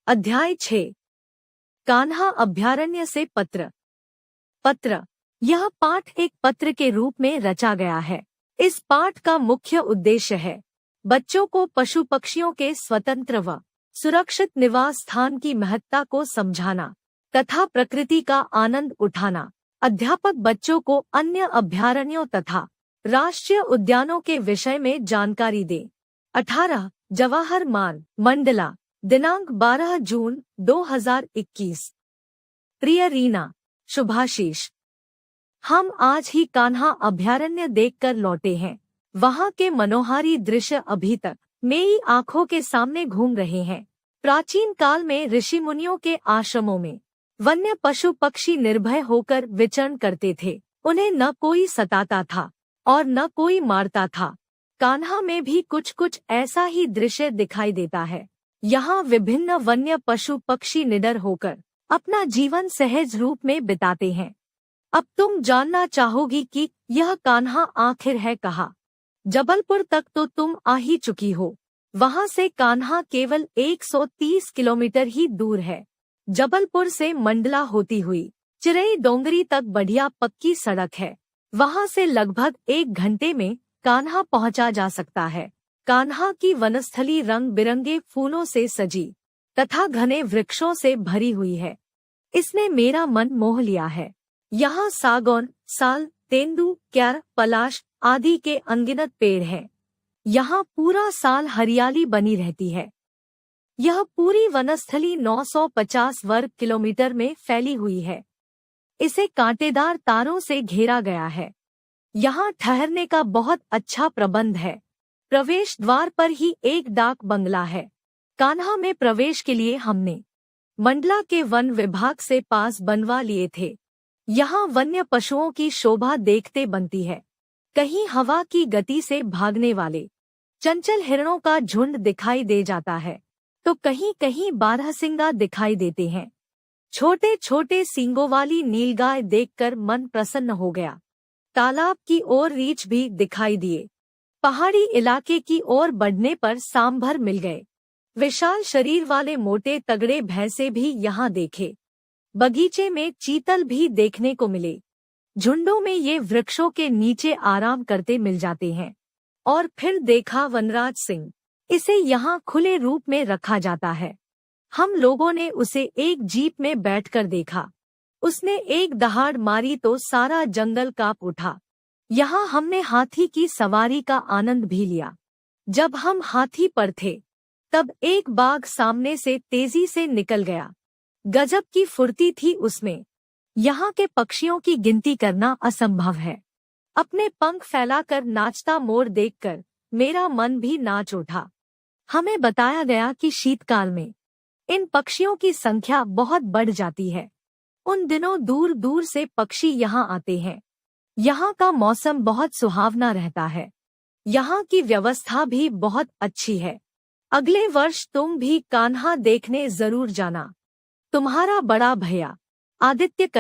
अध्याय 6। कान्हा अभयारण्य से पत्र। यह पाठ एक पत्र के रूप में रचा गया है। इस पाठ का मुख्य उद्देश्य है बच्चों को पशु पक्षियों के स्वतंत्र व सुरक्षित निवास स्थान की महत्ता को समझाना तथा प्रकृति का आनंद उठाना। अध्यापक बच्चों को अन्य अभयारण्यों तथा राष्ट्रीय उद्यानों के विषय में जानकारी दे। 18 जवाहर मान मंडला, दिनांक 12 जून 2021। प्रिय रीना, शुभाशीष, हम आज ही कान्हा अभयारण्य देखकर लौटे हैं। वहाँ के मनोहारी दृश्य अभी तक मेरी आंखों के सामने घूम रहे हैं। प्राचीन काल में ऋषि मुनियों के आश्रमों में वन्य पशु पक्षी निर्भय होकर विचरण करते थे। उन्हें न कोई सताता था और न कोई मारता था। कान्हा में भी कुछ कुछ ऐसा ही दृश्य दिखाई देता है। यहाँ विभिन्न वन्य पशु पक्षी निडर होकर अपना जीवन सहज रूप में बिताते हैं। अब तुम जानना चाहोगी कि यह कान्हा आखिर है कहाँ। जबलपुर तक तो तुम आ ही चुकी हो। वहाँ से कान्हा केवल 130 किलोमीटर ही दूर है। जबलपुर से मंडला होती हुई चिरई डोंगरी तक बढ़िया पक्की सड़क है। वहाँ से लगभग 1 घंटे में कान्हा पहुँचा जा सकता है। कान्हा की वनस्थली रंग बिरंगे फूलों से सजी तथा घने वृक्षों से भरी हुई है। इसने मेरा मन मोह लिया है। यहाँ सागौन, साल, तेंदू, क्यार, पलाश आदि के अनगिनत पेड़ हैं। यहाँ पूरा साल हरियाली बनी रहती है। यह पूरी वनस्थली 950 वर्ग किलोमीटर में फैली हुई है। इसे कांटेदार तारों से घेरा गया है। यहाँ ठहरने का बहुत अच्छा प्रबंध है। प्रवेश द्वार पर ही एक डाक बंगला है। कान्हा में प्रवेश के लिए हमने मंडला के वन विभाग से पास बनवा लिए थे। यहाँ वन्य पशुओं की शोभा देखते बनती है। कहीं हवा की गति से भागने वाले चंचल हिरणों का झुंड दिखाई दे जाता है तो कहीं कहीं बारहसिंगा दिखाई देते हैं। छोटे छोटे सींगों वाली नीलगाय देखकर मन प्रसन्न हो गया। तालाब की ओर रीछ भी दिखाई दिए। पहाड़ी इलाके की ओर बढ़ने पर सांभर मिल गए। विशाल शरीर वाले मोटे तगड़े भैंसे भी यहाँ देखे। बगीचे में चीतल भी देखने को मिले। झुंडों में ये वृक्षों के नीचे आराम करते मिल जाते हैं। और फिर देखा वनराज सिंह। इसे यहाँ खुले रूप में रखा जाता है। हम लोगों ने उसे एक जीप में बैठकर देखा। उसने एक दहाड़ मारी तो सारा जंगल कांप उठा। यहाँ हमने हाथी की सवारी का आनंद भी लिया। जब हम हाथी पर थे तब एक बाघ सामने से तेजी से निकल गया। गजब की फुर्ती थी उसमें। यहाँ के पक्षियों की गिनती करना असंभव है। अपने पंख फैलाकर नाचता मोर देखकर मेरा मन भी नाच उठा। हमें बताया गया कि शीतकाल में इन पक्षियों की संख्या बहुत बढ़ जाती है। उन दिनों दूर दूर से पक्षी यहाँ आते हैं। यहाँ का मौसम बहुत सुहावना रहता है। यहाँ की व्यवस्था भी बहुत अच्छी है। अगले वर्ष तुम भी कान्हा देखने जरूर जाना। तुम्हारा बड़ा भैया आदित्य।